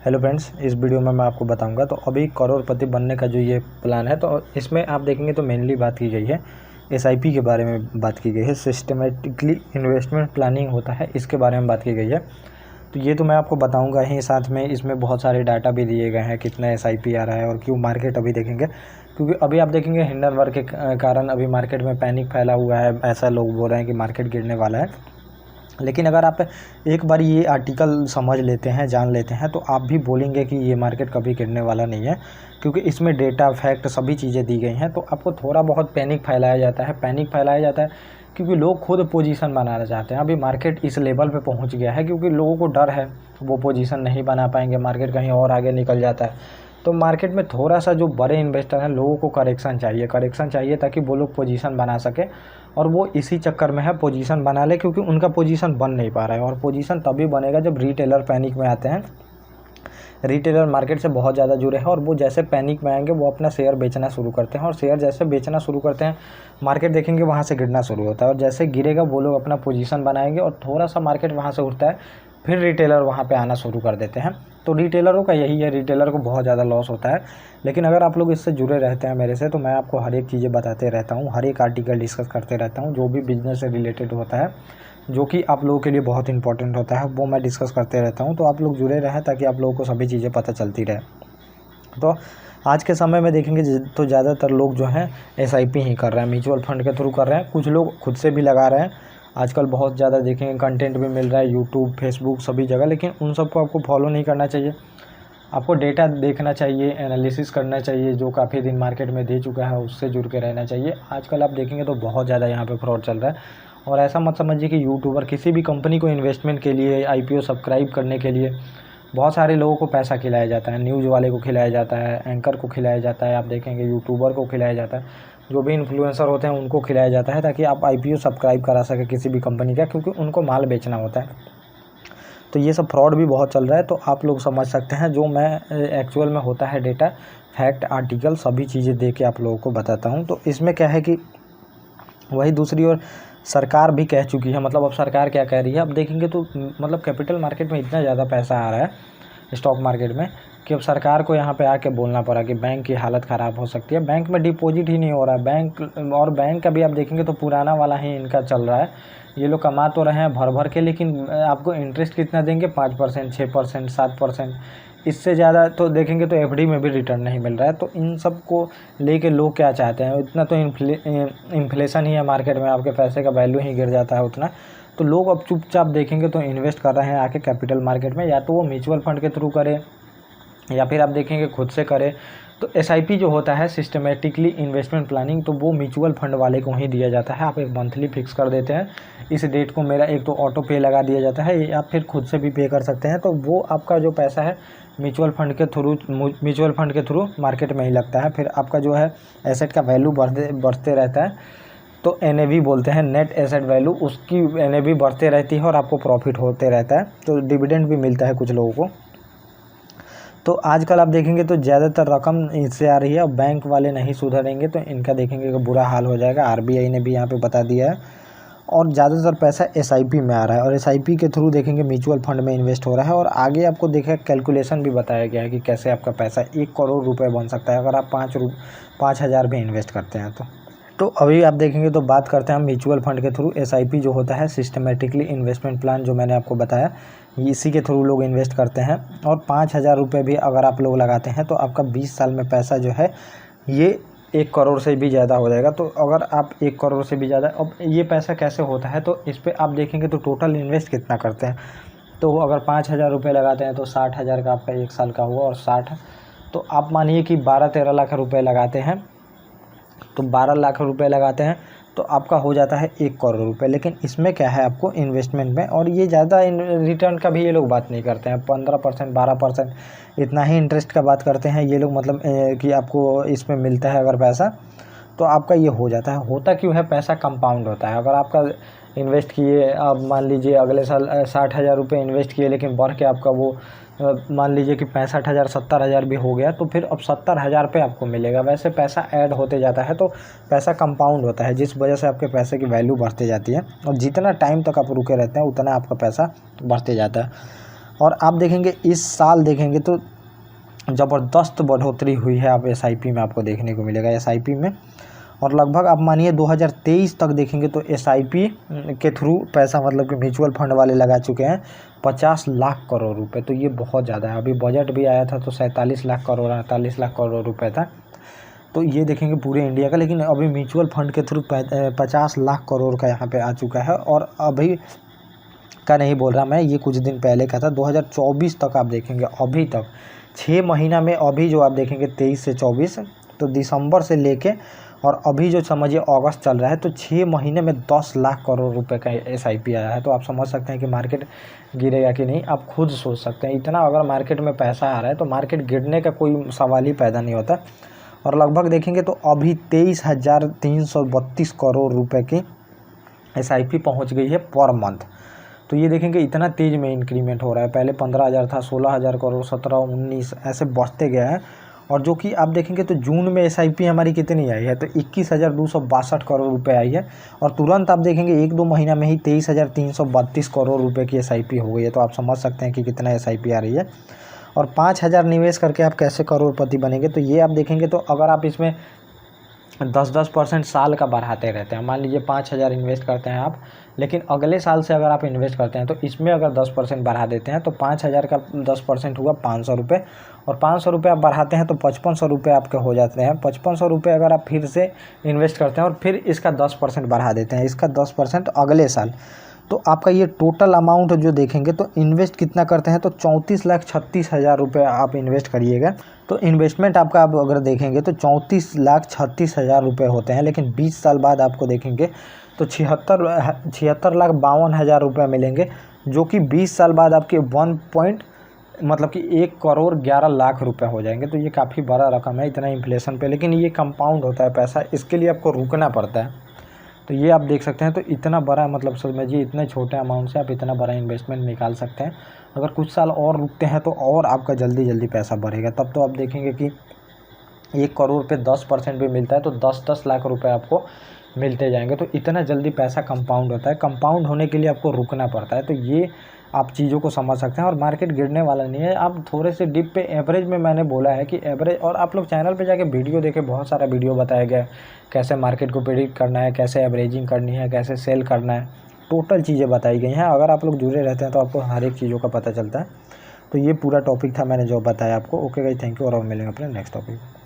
Hello friends, इस video में मैं आपको बताऊंगा तो अभी करोड़पति बनने का जो ये प्लान है तो इसमें आप देखेंगे तो मेनली बात की गई है एसआईपी के बारे में बात की गई है। सिस्टमेटिकली इन्वेस्टमेंट प्लानिंग होता है, इसके बारे में बात की गई है। तो ये तो मैं आपको बताऊंगा ही, साथ में इसमें बहुत सारे डाटा भी दिए गए हैं कितना एसआईपी आ रहा है और क्यों मार्केट अभी देखेंगे, क्योंकि अभी आप देखेंगे हिंडनबर्ग के कारण अभी मार्केट में पैनिक फैला हुआ है। ऐसा लोग बोल रहे हैं कि मार्केट गिरने वाला है। लेकिन अगर आप एक बार ये आर्टिकल समझ लेते हैं, जान लेते हैं, तो आप भी बोलेंगे कि ये मार्केट कभी गिरने वाला नहीं है, क्योंकि इसमें डेटा फैक्ट सभी चीज़ें दी गई हैं। तो आपको थोड़ा बहुत पैनिक फैलाया जाता है, क्योंकि लोग खुद पोजीशन बनाना चाहते हैं। अभी मार्केट इस लेवल पे पहुंच गया है क्योंकि लोगों को डर है वो पोजीशन नहीं बना पाएंगे, मार्केट कहीं और आगे निकल जाता है। तो मार्केट में थोड़ा सा जो बड़े इन्वेस्टर हैं, लोगों को करेक्शन चाहिए ताकि वो लोग पोजीशन बना सके। और वो इसी चक्कर में है पोजीशन बना ले, क्योंकि उनका पोजीशन बन नहीं पा रहा है। और पोजीशन तभी बनेगा जब रिटेलर पैनिक में आते हैं। रिटेलर मार्केट से बहुत ज़्यादा जुड़े हैं और वो जैसे पैनिक में आएंगे वो अपना शेयर बेचना शुरू करते हैं, और शेयर जैसे बेचना शुरू करते हैं मार्केट देखेंगे वहाँ से गिरना शुरू होता है। और जैसे गिरेगा वो लोग अपना पोजीशन बनाएंगे और थोड़ा सा मार्केट वहाँ से उठता है, फिर रिटेलर वहाँ पे आना शुरू कर देते हैं। तो रिटेलरों का यही है, रिटेलर को बहुत ज़्यादा लॉस होता है। लेकिन अगर आप लोग इससे जुड़े रहते हैं मेरे से, तो मैं आपको हर एक चीज़ें बताते रहता हूँ, हर एक आर्टिकल डिस्कस करते रहता हूँ, जो भी बिजनेस से रिलेटेड होता है, जो कि आप लोगों के लिए बहुत इंपॉर्टेंट होता है, वो मैं डिस्कस करते रहता हूँ। तो आप लोग जुड़े रहें ताकि आप लोगों को सभी चीज़ें पता चलती रहे। तो आज के समय में देखेंगे तो ज़्यादातर लोग जो हैं एसआईपी ही कर रहे हैं, म्यूचुअल फंड के थ्रू कर रहे हैं। कुछ लोग खुद से भी लगा रहे हैं। आजकल बहुत ज़्यादा देखेंगे कंटेंट भी मिल रहा है यूट्यूब, फेसबुक, सभी जगह। लेकिन उन सबको आपको फॉलो नहीं करना चाहिए, आपको डेटा देखना चाहिए, एनालिसिस करना चाहिए, जो काफ़ी दिन मार्केट में दे चुका है उससे जुड़ के रहना चाहिए। आजकल आप देखेंगे तो बहुत ज़्यादा यहाँ पे फ्रॉड चल रहा है। और ऐसा मत समझिए कि यूट्यूबर किसी भी कंपनी को इन्वेस्टमेंट के लिए, आईपीओ सब्सक्राइब करने के लिए बहुत सारे लोगों को पैसा खिलाया जाता है। न्यूज़ वाले को खिलाया जाता है, एंकर को खिलाया जाता है, आप देखेंगे यूट्यूबर को खिलाया जाता है, जो भी इन्फ्लुएंसर होते हैं उनको खिलाया जाता है, ताकि आप आईपीओ सब्सक्राइब करा सकें किसी भी कंपनी का, क्योंकि उनको माल बेचना होता है। तो ये सब फ्रॉड भी बहुत चल रहा है। तो आप लोग समझ सकते हैं, जो मैं एक्चुअल में होता है डेटा फैक्ट आर्टिकल सभी चीज़ें दे के आप लोगों को बताता हूँ। तो इसमें क्या है कि वही दूसरी ओर सरकार भी कह चुकी है। मतलब अब सरकार क्या कह रही है, अब देखेंगे तो मतलब कैपिटल मार्केट में इतना ज़्यादा पैसा आ रहा है, स्टॉक मार्केट में, कि अब सरकार को यहाँ पे आके बोलना पड़ा कि बैंक की हालत ख़राब हो सकती है। बैंक में डिपॉजिट ही नहीं हो रहा है, बैंक का भी आप देखेंगे तो पुराना वाला ही इनका चल रहा है। ये लोग कमा तो रहे हैं भर भर के, लेकिन आपको इंटरेस्ट कितना देंगे, 5%, 6%, 7%। इससे ज़्यादा तो देखेंगे तो एफडी में भी रिटर्न नहीं मिल रहा है। तो इन सब को लेके लोग क्या चाहते हैं, इतना तो इन्फ्लेशन ही है मार्केट में, आपके पैसे का वैल्यू ही गिर जाता है उतना। तो लोग अब चुपचाप देखेंगे तो इन्वेस्ट कर रहे हैं आके कैपिटल मार्केट में, या तो वो म्यूचुअल फंड के थ्रू करे या फिर आप देखेंगे खुद से करे। तो एसआईपी जो होता है सिस्टमेटिकली इन्वेस्टमेंट प्लानिंग, तो वो म्यूचुअल फंड वाले को ही दिया जाता है। आप एक मंथली फिक्स कर देते हैं, इस डेट को मेरा एक तो ऑटो पे लगा दिया जाता है, या फिर खुद से भी पे कर सकते हैं। तो वो आपका जो पैसा है म्यूचुअल फंड के थ्रू मार्केट में ही लगता है। फिर आपका जो है एसेट का वैल्यू बढ़ते रहता है। तो एनएवी बोलते हैं, नेट एसेट वैल्यू, उसकी एनएवी बढ़ते रहती है और आपको प्रॉफिट होते रहता है। तो डिविडेंड भी मिलता है कुछ लोगों को। तो आजकल आप देखेंगे तो ज़्यादातर रकम इससे आ रही है। अब बैंक वाले नहीं सुधरेंगे तो इनका देखेंगे कि बुरा हाल हो जाएगा। आरबीआई ने भी यहाँ पे बता दिया है। और ज़्यादातर पैसा एसआईपी में आ रहा है, और एसआईपी के थ्रू देखेंगे म्यूचुअल फंड में इन्वेस्ट हो रहा है। और आगे आपको देखा कैलकुलेशन भी बताया गया है कि कैसे आपका पैसा 1 करोड़ रुपए बन सकता है अगर आप 5,000 भी इन्वेस्ट करते हैं। तो अभी आप देखेंगे तो बात करते हैं हम म्यूचुअल फंड के थ्रू। एसआईपी जो होता है सिस्टमेटिकली इन्वेस्टमेंट प्लान, जो मैंने आपको बताया, इसी के थ्रू लोग इन्वेस्ट करते हैं। और 5,000 रुपये भी अगर आप लोग लगाते हैं तो आपका 20 साल में पैसा जो है ये 1 करोड़ से भी ज़्यादा हो जाएगा। तो अगर आप 1 करोड़ से भी ज़्यादा, अब ये पैसा कैसे होता है, तो इस पर आप देखेंगे तो टोटल इन्वेस्ट कितना करते हैं। तो अगर 5,000 रुपये लगाते हैं तो 60,000 का आपका 1 साल का हुआ, और 60, तो आप मानिए कि 12-13 लाख रुपये लगाते हैं। तो 12 लाख रुपए लगाते हैं तो आपका हो जाता है 1 करोड़ रुपए। लेकिन इसमें क्या है, आपको इन्वेस्टमेंट में, और ये ज़्यादा रिटर्न का भी ये लोग बात नहीं करते हैं, 15%, 12% इतना ही इंटरेस्ट का बात करते हैं ये लोग। मतलब कि आपको इसमें मिलता है अगर पैसा, तो आपका ये हो जाता है। होता क्यों है, पैसा कंपाउंड होता है। अगर आपका इन्वेस्ट किए, आप मान लीजिए अगले साल 60,000 रुपये इन्वेस्ट किए, लेकिन बढ़ के आपका वो मान लीजिए कि 65,000, 70,000 भी हो गया, तो फिर अब 70,000 पे आपको मिलेगा। वैसे पैसा ऐड होते जाता है, तो पैसा कंपाउंड होता है, जिस वजह से आपके पैसे की वैल्यू बढ़ती जाती है। और जितना टाइम तक आप रुके रहते हैं उतना आपका पैसा बढ़ते जाता है। और आप देखेंगे इस साल देखेंगे तो ज़बरदस्त बढ़ोतरी हुई है आप एसआईपी में आपको देखने को मिलेगा एसआईपी में। और लगभग आप मानिए 2023 तक देखेंगे तो एसआईपी के थ्रू पैसा मतलब कि म्यूचुअल फंड वाले लगा चुके हैं 50 लाख करोड़ रुपए। तो ये बहुत ज़्यादा है। अभी बजट भी आया था तो 47 लाख करोड़ 48 लाख करोड़ रुपए था। तो ये देखेंगे पूरे इंडिया का, लेकिन अभी म्यूचुअल फंड के थ्रू 50 लाख करोड़ का यहाँ पे आ चुका है। और अभी का नहीं बोल रहा मैं, ये कुछ दिन पहले का था। 2024 तक आप देखेंगे अभी तक 6 महीना में, अभी जो आप देखेंगे 23 से 24 तो दिसंबर से लेके और अभी जो समझिए अगस्त चल रहा है तो 6 महीने में 10 लाख करोड़ रुपए का एसआईपी आया है। तो आप समझ सकते हैं कि मार्केट गिरेगा कि नहीं। आप खुद सोच सकते हैं, इतना अगर मार्केट में पैसा आ रहा है तो मार्केट गिरने का कोई सवाल ही पैदा नहीं होता। और लगभग देखेंगे तो अभी 23,332 करोड़ रुपए की एसआईपी पहुंच गई है पर मंथ। तो ये देखेंगे इतना तेज़ में इंक्रीमेंट हो रहा है। पहले 15,000 था, 16,000 करोड़, 17, 19 ऐसे बढ़ते गया है। और जो कि आप देखेंगे तो जून में एसआईपी हमारी कितनी आई है तो 21,262 करोड़ रुपए आई है। और तुरंत आप देखेंगे 1-2 महीना में ही 23,332 करोड़ रुपए की एसआईपी हो गई है। तो आप समझ सकते हैं कि कितना एसआईपी आ रही है। और 5,000 निवेश करके आप कैसे करोड़पति बनेंगे, तो ये आप देखेंगे तो अगर आप इसमें 10% साल का बढ़ाते रहते हैं, मान लीजिए 5,000 इन्वेस्ट करते हैं आप, लेकिन अगले साल से अगर आप इन्वेस्ट करते हैं तो इसमें अगर 10% बढ़ा देते हैं तो 5,000 का 10% हुआ 500 रुपये। और 500 रुपये आप बढ़ाते हैं तो 5500 रुपये आपके हो जाते हैं। 5500 रुपये अगर आप फिर से इन्वेस्ट करते हैं और फिर इसका 10% बढ़ा देते हैं, इसका 10% अगले साल, तो आपका ये टोटल अमाउंट जो देखेंगे तो इन्वेस्ट कितना करते हैं तो 34,36,000 रुपये आप इन्वेस्ट करिएगा। तो इन्वेस्टमेंट आपका आप अगर देखेंगे तो 34,36,000 रुपये होते हैं। लेकिन 20 साल बाद आपको देखेंगे तो 76,52,000 रुपये मिलेंगे, जो कि 20 साल बाद आपके 1 करोड़ 11 लाख रुपए हो जाएंगे। तो ये काफ़ी बड़ा रकम है इतना इन्फ्लेशन पे, लेकिन ये कंपाउंड होता है पैसा, इसके लिए आपको रुकना पड़ता है। तो ये आप देख सकते हैं। तो इतना बड़ा मतलब समझिए इतने छोटे अमाउंट से आप इतना बड़ा इन्वेस्टमेंट निकाल सकते हैं। अगर कुछ साल और रुकते हैं तो और आपका जल्दी पैसा बढ़ेगा। तब तो आप देखेंगे कि 1 करोड़ पे 10% भी मिलता है तो 10-10 लाख रुपए आपको मिलते जाएंगे। तो इतना जल्दी पैसा कंपाउंड होता है। कंपाउंड होने के लिए आपको रुकना पड़ता है। तो ये आप चीज़ों को समझ सकते हैं। और मार्केट गिरने वाला नहीं है। आप थोड़े से डिप पे एवरेज में मैंने बोला है कि एवरेज, और आप लोग चैनल पे जाके वीडियो देखें, बहुत सारा वीडियो बताया गया है कैसे मार्केट को प्रेडिक्ट करना है, कैसे एवरेजिंग करनी है, कैसे सेल करना है, टोटल चीज़ें बताई गई हैं। अगर आप लोग जुड़े रहते हैं तो आपको हर एक चीज़ों का पता चलता है। तो ये पूरा टॉपिक था मैंने जो बताया आपको। ओके गाइस, थैंक यू और अब मिलेंगे अपने नेक्स्ट टॉपिक।